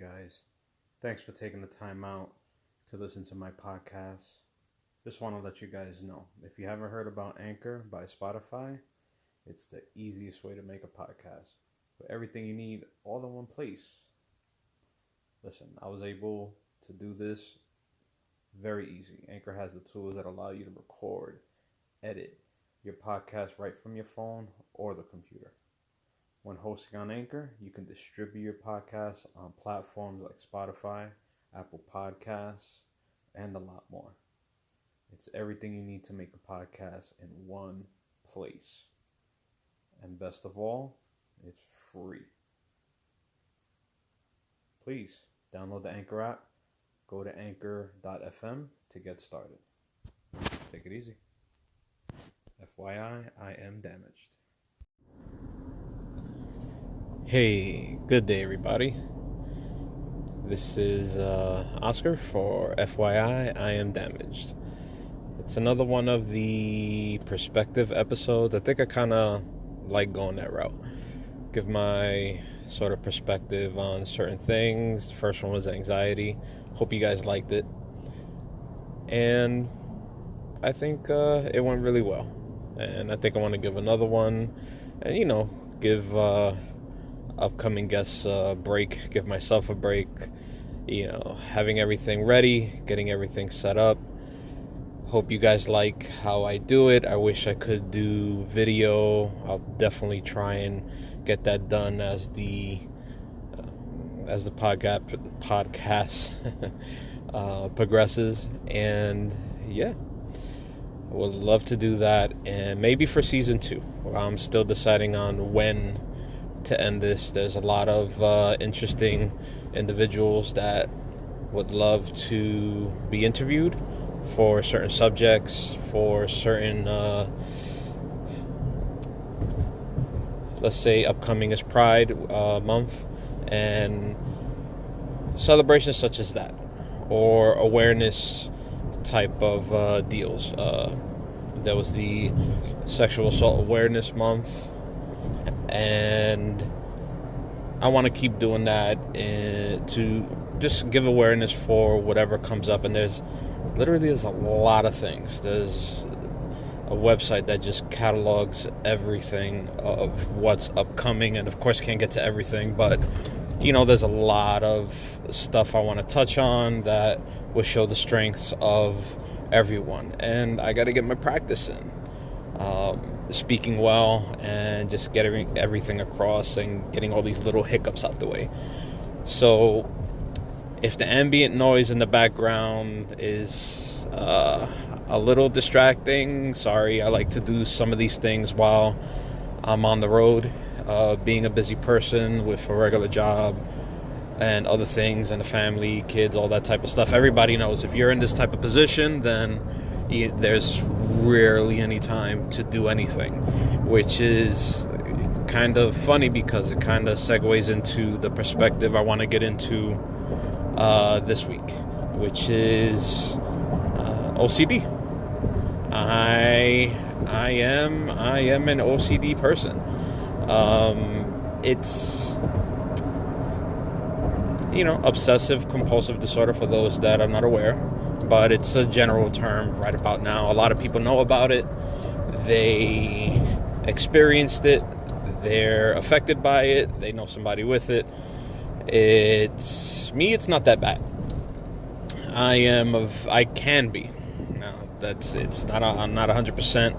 guys. Thanks for taking the time out to listen to my podcast. Just want to let you guys know if you haven't heard about Anchor by Spotify, it's the easiest way to make a podcast with everything you need all in one place. Listen, I was able to do this very easy. Anchor has the tools that allow you to record, edit your podcast right from your phone or the computer. When hosting on Anchor, you can distribute your podcast on platforms like Spotify, Apple Podcasts, and a lot more. It's everything you need to make a podcast in one place. And best of all, it's free. Please download the Anchor app, go to anchor.fm to get started. Take it easy. FYI, I am damaged. Hey, good day, everybody. This is Oscar for FYI, I am damaged. It's another one of the perspective episodes. I think I kind of like going that route. Give my sort of perspective on certain things. The first one was anxiety. Hope you guys liked it. And I think it went really well. And I think I want to give another one. And, give upcoming guests a break. Give myself a break. Having everything ready. Getting everything set up. Hope you guys like how I do it. I wish I could do video. I'll definitely try and get that done as the podcast progresses. And yeah, I would love to do that, and maybe for season 2. I'm still deciding on when to end this. There's a lot of interesting individuals that would love to be interviewed for certain subjects, for certain let's say upcoming is Pride month and celebrations such as that, or awareness type of deals. There was the Sexual Assault Awareness Month, and I want to keep doing that to just give awareness for whatever comes up. And there's a lot of things. There's a website that just catalogs everything of what's upcoming, and of course can't get to everything, but there's a lot of stuff I want to touch on that will show the strengths of everyone. And I got to get my practice in speaking well and just getting everything across and getting all these little hiccups out the way. So if the ambient noise in the background is a little distracting, sorry. I like to do some of these things while I'm on the road, being a busy person with a regular job and other things, and a family, kids, all that type of stuff. Everybody knows if you're in this type of position, then there's rarely any time to do anything, which is kind of funny because it kind of segues into the perspective I want to get into this week, which is OCD. I am an OCD person. It's obsessive compulsive disorder for those that are not aware, but it's a general term right about now. A lot of people know about it. They experienced it. They're affected by it. They know somebody with it. It's not that bad. I can be. No, I'm not 100%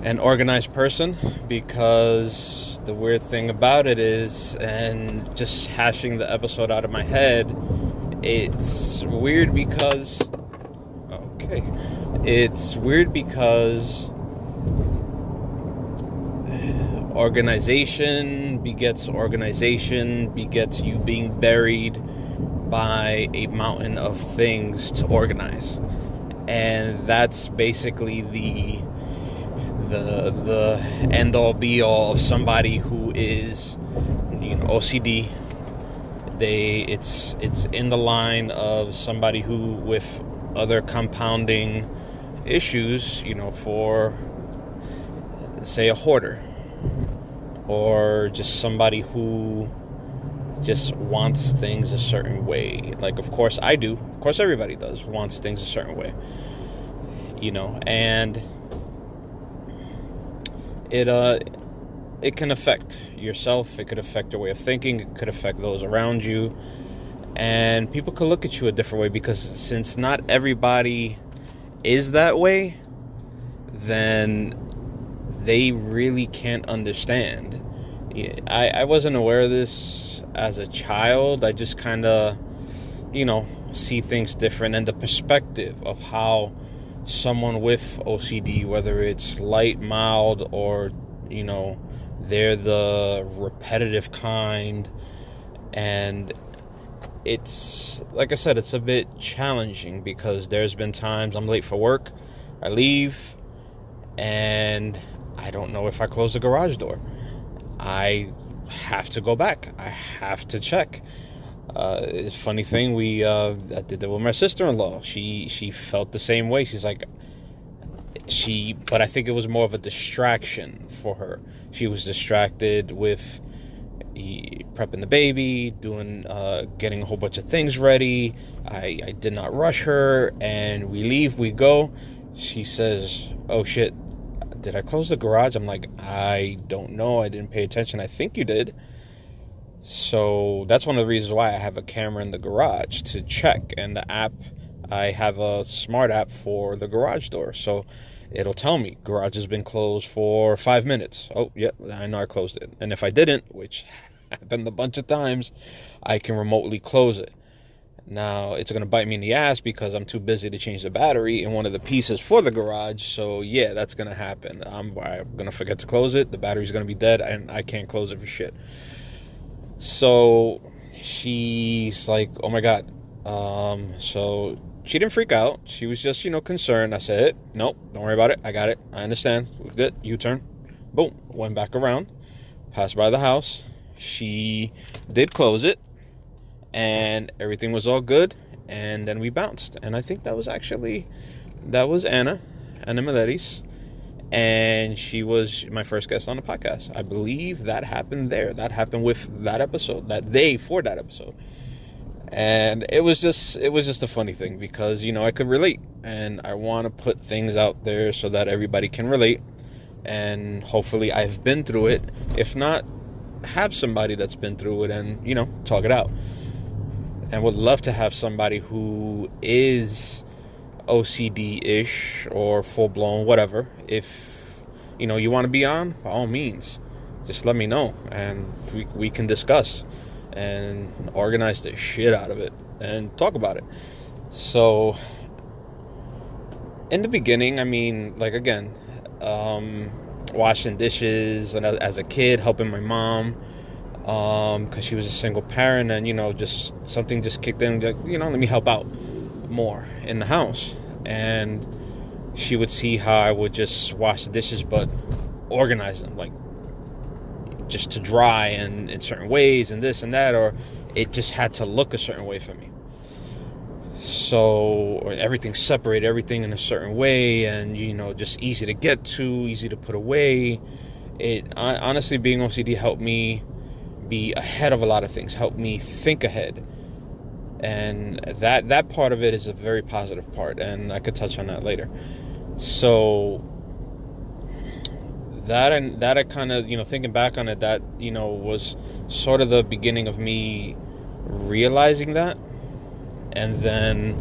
an organized person, because the weird thing about it is, and just hashing the episode out of my head, it's weird because organization begets you being buried by a mountain of things to organize. And that's basically the end all be all of somebody who is OCD. It's in the line of somebody who, with other compounding issues, for say a hoarder, or just somebody who just wants things a certain way. Like, of course I do. Of course everybody does, wants things a certain way. And it can affect yourself. It could affect your way of thinking. It could affect those around you. And people could look at you a different way, because since not everybody is that way, then they really can't understand. I wasn't aware of this as a child. I just kind of, see things different, and the perspective of how someone with OCD, whether it's light, mild, or, they're the repetitive kind. And it's, like I said, it's a bit challenging, because there's been times I'm late for work, I leave, and I don't know if I closed the garage door. I have to go back. I have to check. It's a funny thing. I did that with my sister-in-law. She felt the same way. She's like, but I think it was more of a distraction for her. She was distracted with prepping the baby, getting a whole bunch of things ready. I did not rush her, and we leave, we go. She says, "Oh shit, did I close the garage?" I'm like, "I don't know. I didn't pay attention. I think you did." So that's one of the reasons why I have a camera in the garage, to check. And the app, I have a smart app for the garage door. So it'll tell me, garage has been closed for 5 minutes. Oh, yeah, I know I closed it. And if I didn't, which happened a bunch of times, I can remotely close it. Now, it's going to bite me in the ass, because I'm too busy to change the battery in one of the pieces for the garage. So, yeah, that's going to happen. I'm going to forget to close it. The battery's going to be dead, and I can't close it for shit. So she's like, "Oh, my God." So she didn't freak out. She was just, concerned. I said, "Nope, don't worry about it. I got it. I understand. We did. U-turn." Boom. Went back around. Passed by the house. She did close it. And everything was all good, and then we bounced. And I think that was Anna Miletis, and she was my first guest on the podcast. I believe that happened there. That happened with that episode, that day for that episode. And it was just a funny thing, because, I could relate, and I want to put things out there so that everybody can relate, and hopefully I've been through it. If not, have somebody that's been through it and, talk it out. And would love to have somebody who is OCD-ish or full-blown, whatever. If, you want to be on, by all means, just let me know. And we can discuss and organize the shit out of it and talk about it. So, in the beginning, again, washing dishes, and as a kid, helping my mom, because she was a single parent, and just something just kicked in, like, let me help out more in the house. And she would see how I would just wash the dishes, but organize them, like, just to dry and in certain ways, and this and that, or it just had to look a certain way for me. So everything separated, everything in a certain way, and just easy to get to, easy to put away. Honestly, being OCD helped me be ahead of a lot of things, help me think ahead, and that part of it is a very positive part, and I could touch on that later. So that I kind of, thinking back on it, that was sort of the beginning of me realizing that. And then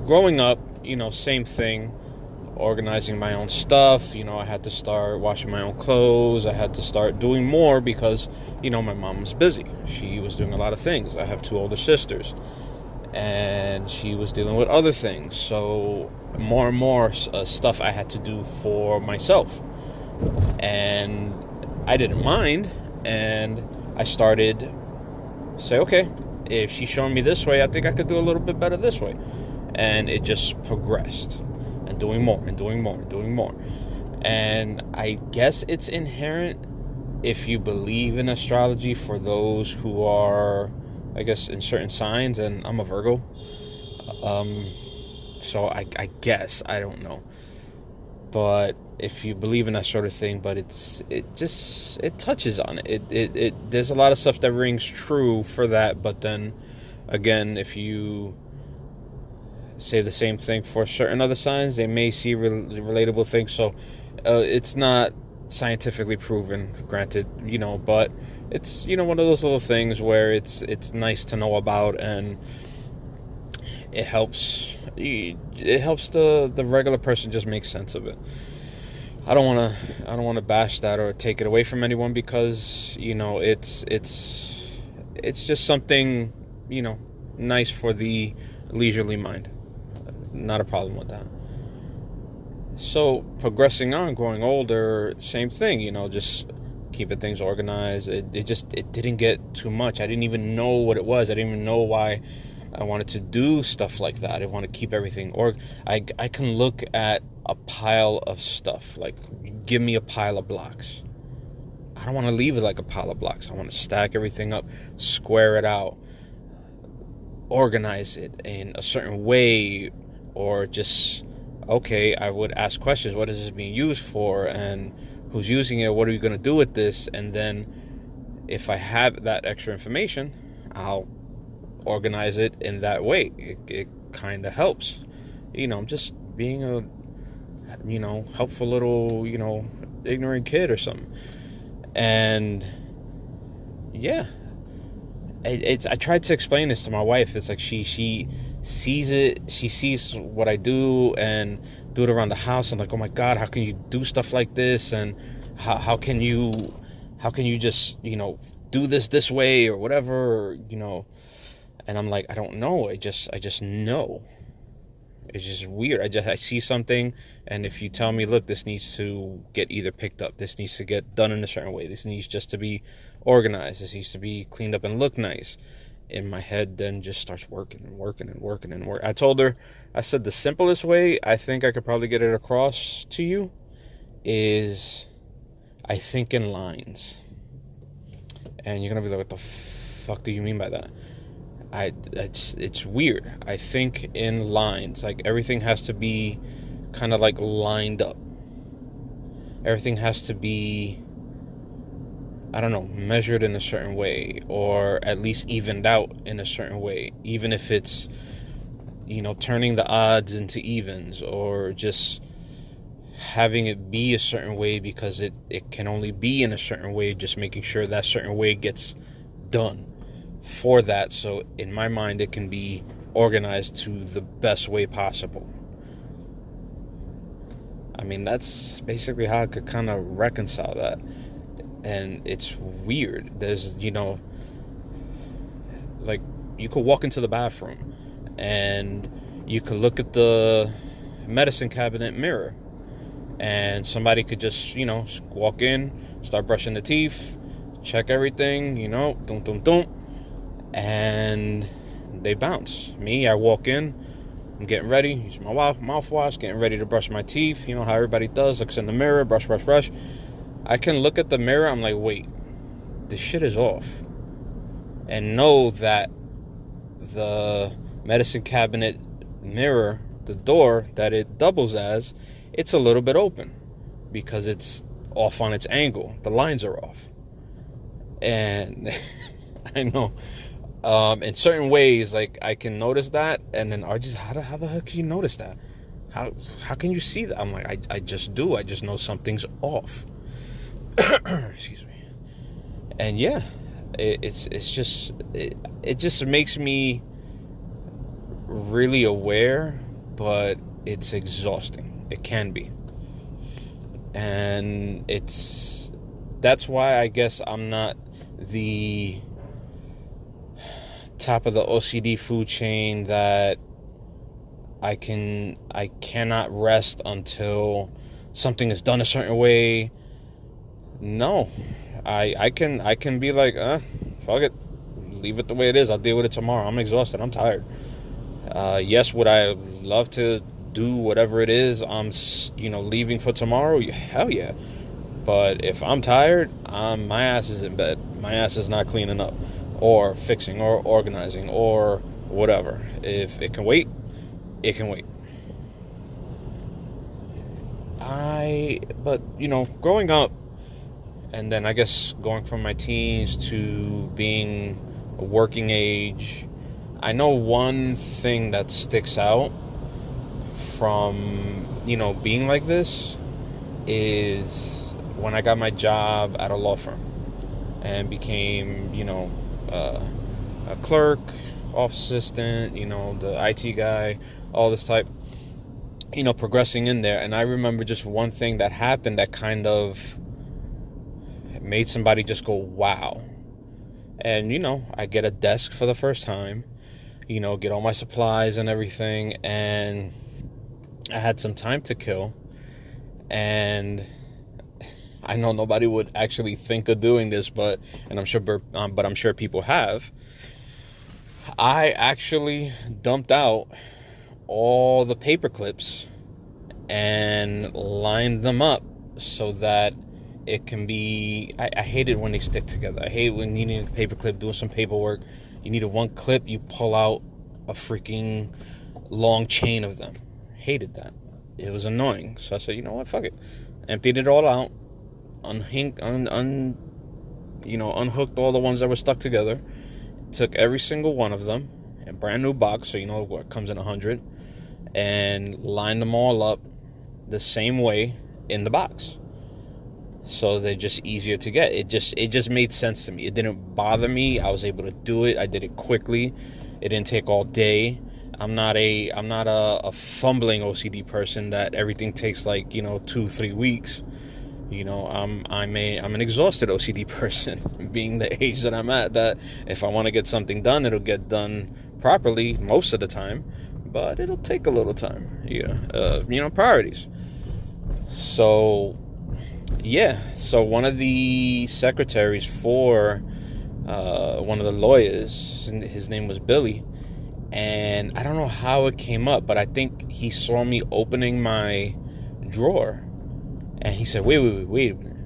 growing up, same thing, organizing my own stuff. I had to start washing my own clothes. I had to start doing more, because, my mom was busy. She was doing a lot of things. I have 2 older sisters, and she was dealing with other things. So more and more stuff I had to do for myself. And I didn't mind. And I started to say, okay, if she's showing me this way, I think I could do a little bit better this way. And it just progressed. And doing more, and doing more, and doing more. And I guess it's inherent, if you believe in astrology, for those who are, I guess, in certain signs. And I'm a Virgo. So I guess, I don't know. But if you believe in that sort of thing, but it touches on it. It there's a lot of stuff that rings true for that, but then again, if you say the same thing for certain other signs, they may see relatable things. So it's not scientifically proven, granted, but it's one of those little things where it's nice to know about, and it helps the regular person just make sense of it. I don't want to bash that or take it away from anyone, because it's just something nice for the leisurely mind. Not a problem with that. So progressing on, growing older, same thing, just keeping things organized. It didn't get too much. I didn't even know what it was. I didn't even know why I wanted to do stuff like that. I want to keep everything I can look at a pile of stuff. Like, give me a pile of blocks. I don't want to leave it like a pile of blocks. I want to stack everything up, square it out, organize it in a certain way, or just, okay, I would ask questions. What is this being used for? And who's using it? What are you going to do with this? And then if I have that extra information, I'll organize it in that way. It kind of helps. I'm just being a, helpful little, ignorant kid or something. And yeah, I tried to explain this to my wife. It's like she sees it. She sees what I do and do it around the house. I'm like, oh my God, how can you do stuff like this? And how can you just, do this way or whatever, And I'm like, I don't know. I just know. It's just weird. I see something, and if you tell me, look, this needs to get either picked up, this needs to get done in a certain way, this needs just to be organized, this needs to be cleaned up and look nice, in my head then just starts working and working and working and working. I told her, I said, the simplest way I think I could probably get it across to you is I think in lines. And you're gonna be like, what the fuck do you mean by that? It's weird. I think in lines. Like, everything has to be kind of like lined up. Everything has to be, I don't know, measured in a certain way, or at least evened out in a certain way. Even if it's, turning the odds into evens, or just having it be a certain way because it can only be in a certain way, just making sure that certain way gets done for that, so in my mind it can be organized to the best way possible. I mean, that's basically how I could kind of reconcile that. And it's weird. There's, like, you could walk into the bathroom and you could look at the medicine cabinet mirror, and somebody could just, walk in, start brushing the teeth, check everything, dum dum dum, and they bounce. Me, I walk in, I'm getting ready, use my mouthwash, getting ready to brush my teeth, how everybody does, looks in the mirror, brush. I can look at the mirror, I'm like, wait, this shit is off, and know that the medicine cabinet mirror, the door that it doubles as, it's a little bit open because it's off on its angle. The lines are off. And I know, in certain ways, like, I can notice that, and then RJ's, how the heck can you notice that? How can you see that? I'm like, I just do. I just know something's off. Excuse me. And yeah, it just makes me really aware, but it's exhausting. It can be. And that's why I guess I'm not the top of the OCD food chain, that I cannot rest until something is done a certain way. No, I can be like, fuck it, leave it the way it is. I'll deal with it tomorrow. I'm exhausted. I'm tired. Yes, would I love to do whatever it is I'm leaving for tomorrow? Hell yeah. But if I'm tired, my ass is in bed. My ass is not cleaning up or fixing or organizing or whatever. If it can wait, it can wait. but growing up, and then I guess going from my teens to being a working age, I know one thing that sticks out from, being like this is when I got my job at a law firm and became, a clerk, office assistant, the IT guy, all this type, progressing in there. And I remember just one thing that happened that kind of made somebody just go, wow. And, I get a desk for the first time, get all my supplies and everything. And I had some time to kill. And I know nobody would actually think of doing this, but I'm sure people have. I actually dumped out all the paper clips and lined them up so that it can be. I hate it when they stick together. I hate when needing a paper clip, doing some paperwork. You need a one clip, you pull out a freaking long chain of them. Hated that. It was annoying. So I said, you know what, fuck it. Emptied it all out, unhooked all the ones that were stuck together, took every single one of them, a brand new box, so what comes in 100, and lined them all up the same way in the box. So they're just easier to get. It just made sense to me. It didn't bother me. I was able to do it. I did it quickly. It didn't take all day. I'm not a fumbling OCD person that everything takes 2-3 weeks. I'm an exhausted OCD person, being the age that I'm at, that if I want to get something done, it'll get done properly most of the time, but it'll take a little time. Priorities. So one of the secretaries for one of the lawyers, his name was Billy. And I don't know how it came up, but I think he saw me opening my drawer. And he said, wait a minute.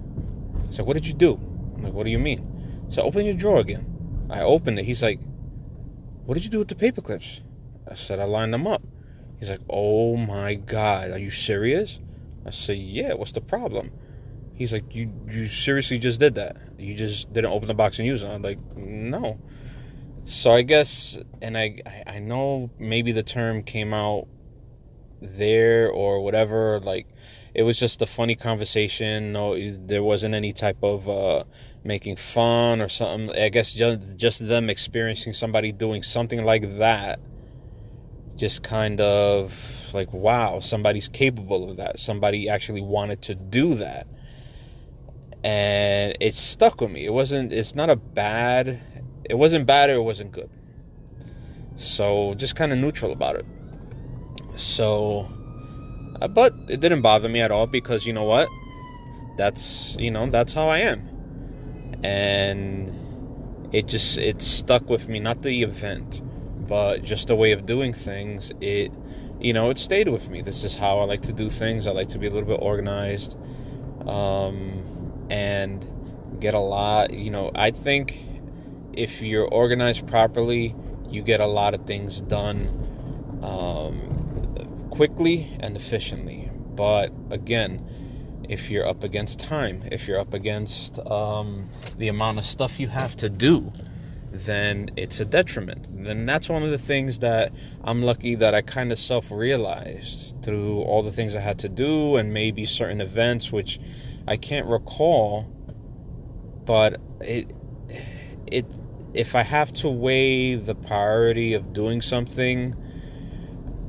I said, what did you do? I'm like, what do you mean? So open your drawer again. I opened it. He's like, what did you do with the paper clips? I said, I lined them up. He's like, oh my God, are you serious? I said, yeah, what's the problem? He's like, you seriously just did that? You just didn't open the box and use it? I'm like, no. So I guess, and I know maybe the term came out there or whatever, it was just a funny conversation. No, there wasn't any type of making fun or something. I guess just them experiencing somebody doing something like that, just kind of like, wow, somebody's capable of that. Somebody actually wanted to do that. And it stuck with me. It wasn't bad or it wasn't good. So just kind of neutral about it. So, but it didn't bother me at all, because you know what? That's how I am. And it stuck with me, not the event, but just the way of doing things. It stayed with me. This is how I like to do things. I like to be a little bit organized, and get a lot, I think if you're organized properly, you get a lot of things done quickly and efficiently. But again, if you're up against time, if you're up against the amount of stuff you have to do, then it's a detriment. Then that's one of the things that I'm lucky that I kind of self-realized through all the things I had to do, and maybe certain events which I can't recall, but if I have to weigh the priority of doing something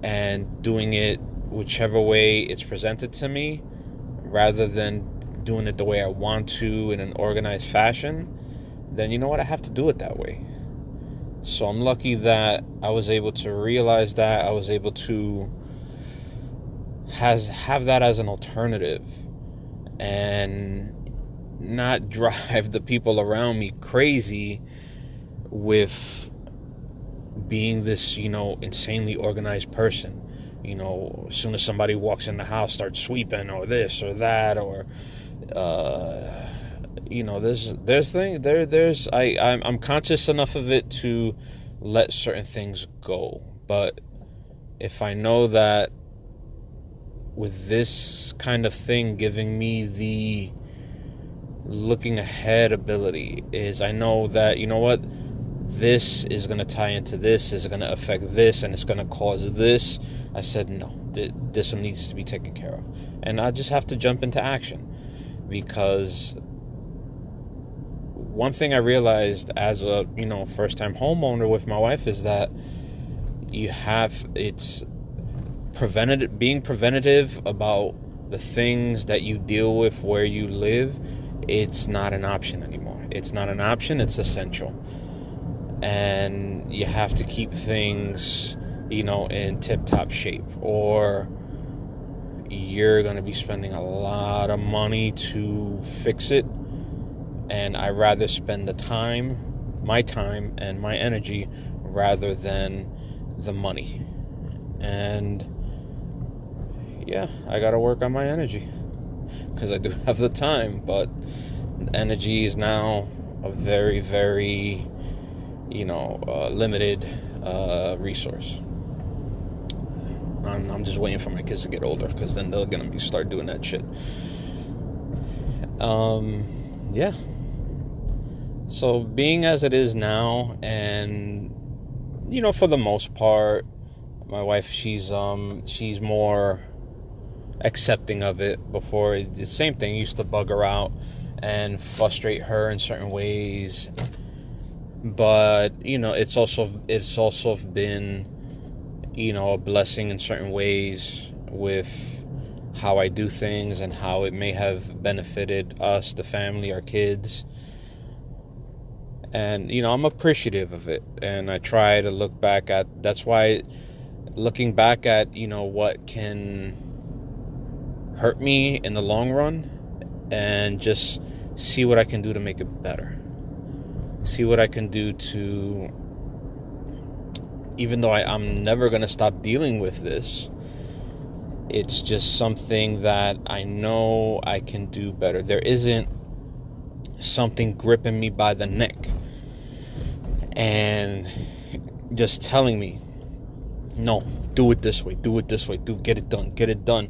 and doing it whichever way it's presented to me, rather than doing it the way I want to in an organized fashion, then you know what? I have to do it that way. So I'm lucky that I was able to realize that. I was able to have that as an alternative and not drive the people around me crazy with being this, insanely organized person. As soon as somebody walks in the house, start sweeping or this or that, or I'm conscious enough of it to let certain things go. But if I know that with this kind of thing giving me the looking ahead ability is I know that, you know what, this is going to tie into this, is going to affect this, and it's going to cause this. I said, no, this needs to be taken care of. And I just have to jump into action. Because one thing I realized as a, first-time homeowner with my wife is that it's being preventative about the things that you deal with where you live. It's not an option anymore. It's not an option, it's essential. And you have to keep things, in tip-top shape, or you're going to be spending a lot of money to fix it. And I'd rather spend my time and my energy rather than the money. And yeah, I got to work on my energy because I do have the time, but energy is now a very, very, limited resource. I'm just waiting for my kids to get older, because then they're gonna start doing that shit. Yeah. So being as it is now, and for the most part, my wife, she's more accepting of it. Before, the same thing used to bug her out and frustrate her in certain ways. But it's also been a blessing in certain ways with how I do things and how it may have benefited us, the family, our kids. And, I'm appreciative of it. And I try to look back at, that's why looking back at, what can hurt me in the long run, and just see what I can do to make it better. See what I can do to, even though I'm never going to stop dealing with this, it's just something that I know I can do better. There isn't something gripping me by the neck and just telling me, no, do it this way, get it done,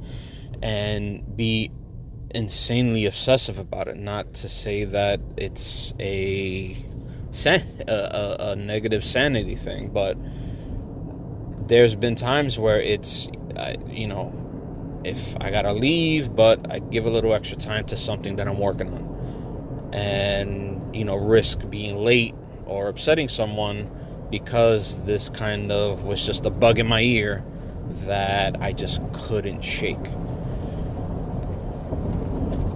and be insanely obsessive about it. Not to say that it's a negative sanity thing, but there's been times where it's, if I gotta leave, but I give a little extra time to something that I'm working on, and, risk being late or upsetting someone because this kind of was just a bug in my ear that I just couldn't shake.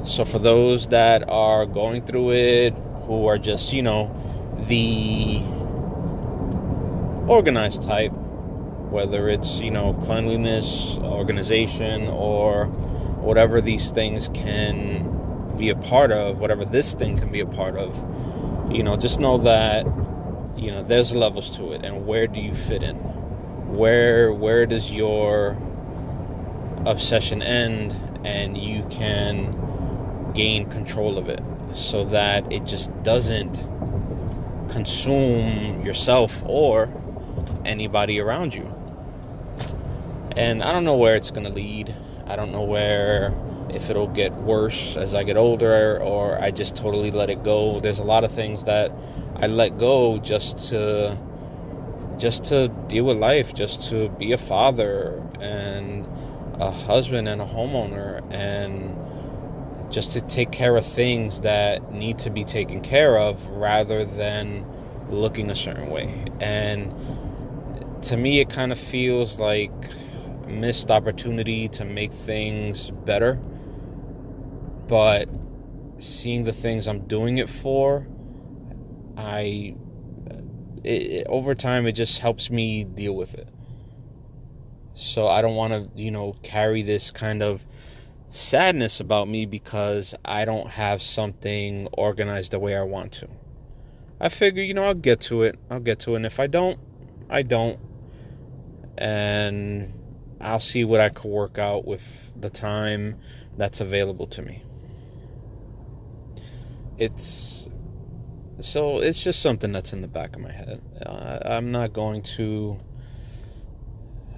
So for those that are going through it, who are just, the organized type, whether it's, cleanliness, organization, or whatever these things can be a part of, whatever this thing can be a part of, just know that, there's levels to it. And where do you fit in? Where does your obsession end and you can gain control of it, so that it just doesn't consume yourself or anybody around you? And I don't know where it's going to lead. I don't know if it'll get worse as I get older, or I just totally let it go. There's a lot of things that I let go just to deal with life, just to be a father and a husband and a homeowner, and just to take care of things that need to be taken care of rather than looking a certain way. And to me, it kind of feels like a missed opportunity to make things better. But seeing the things I'm doing it for, over time, it just helps me deal with it. So I don't want to, carry this kind of sadness about me because I don't have something organized the way I want to. I figure, I'll get to it. And if I don't, I don't. And I'll see what I can work out with the time that's available to me. It's just something that's in the back of my head.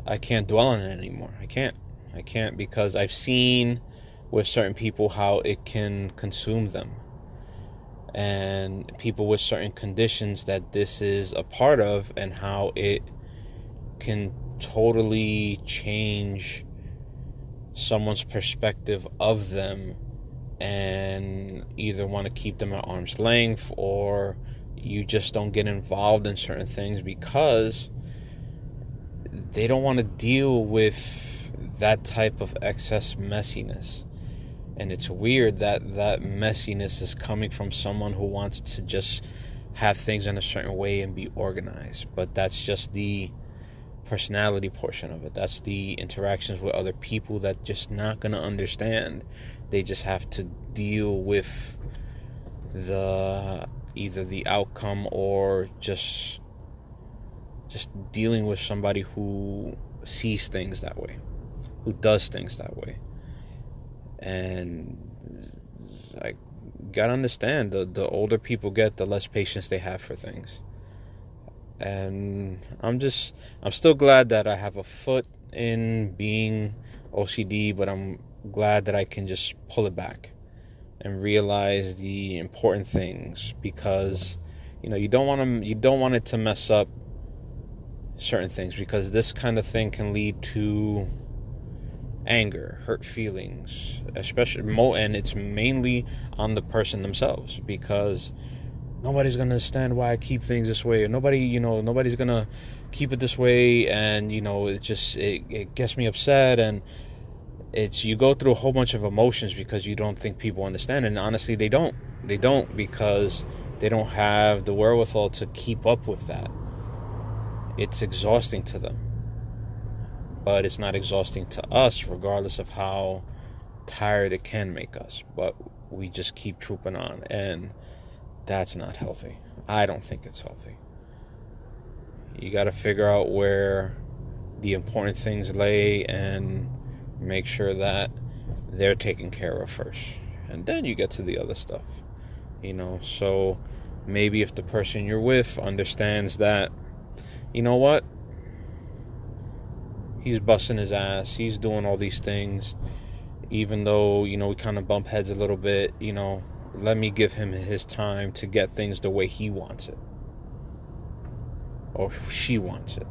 I can't dwell on it anymore. I can't. I can't, because I've seen with certain people how it can consume them. And people with certain conditions that this is a part of, and how it can totally change someone's perspective of them, and either want to keep them at arm's length, or you just don't get involved in certain things because they don't want to deal with that type of excess messiness. And it's weird that that messiness is coming from someone who wants to just have things in a certain way and be organized. But that's just the personality portion of it. That's the interactions with other people that just not going to understand. They just have to deal with either the outcome, or just dealing with somebody who sees things that way, who does things that way. And I gotta understand, the older people get, the less patience they have for things. And I'm still glad that I have a foot in being OCD, but I'm glad that I can just pull it back and realize the important things, because you don't want it to mess up certain things, because this kind of thing can lead to anger, hurt feelings, and it's mainly on the person themselves, because nobody's gonna understand why I keep things this way, or nobody's gonna keep it this way, and it gets me upset, and you go through a whole bunch of emotions because you don't think people understand. And honestly, they don't, because they don't have the wherewithal to keep up with that. It's exhausting to them, but it's not exhausting to us, regardless of how tired it can make us. But we just keep trooping on, and that's not healthy. I don't think it's healthy. You got to figure out where the important things lay and make sure that they're taken care of first, and then you get to the other stuff. So maybe if the person you're with understands that, you know what, he's busting his ass, he's doing all these things, even though we kind of bump heads a little bit, let me give him his time to get things the way he wants it, or she wants it.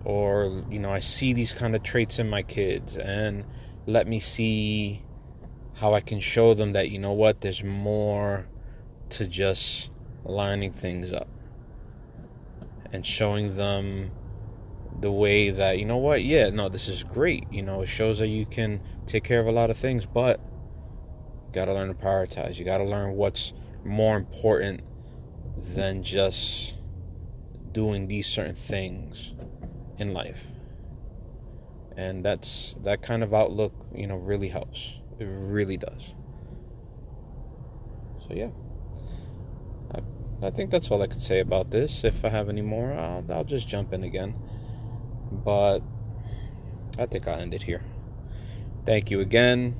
Or I see these kind of traits in my kids, and let me see how I can show them that, there's more to just lining things up, and showing them the way that, this is great. It shows that you can take care of a lot of things, but you got to learn to prioritize. You got to learn what's more important than just doing these certain things in life. And that kind of outlook, really helps. It really does. So yeah, I think that's all I could say about this. If I have any more, I'll just jump in again. But I think I'll end it here. Thank you again.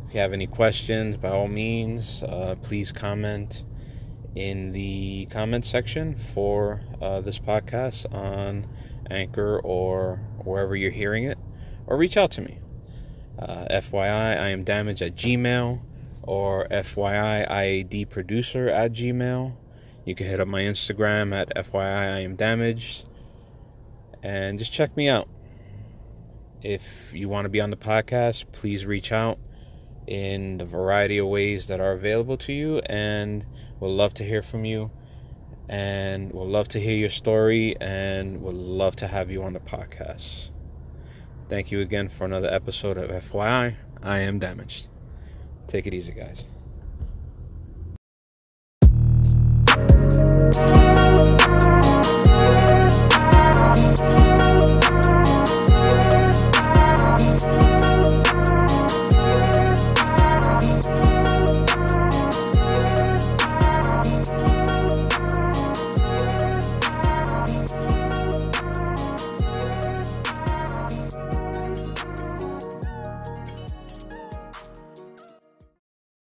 If you have any questions, by all means, please comment in the comment section for this podcast on Anchor or wherever you're hearing it, or reach out to me. FYI-IAD at Gmail, or FYI-IAD producer at Gmail. You can hit up my Instagram at FYI-IAD, and just check me out. If you want to be on the podcast, please reach out in the variety of ways that are available to you, and we'll love to hear from you, and we'll love to hear your story, and we'll love to have you on the podcast. Thank you again for another episode of FYI, I Am Damaged. Take it easy, guys.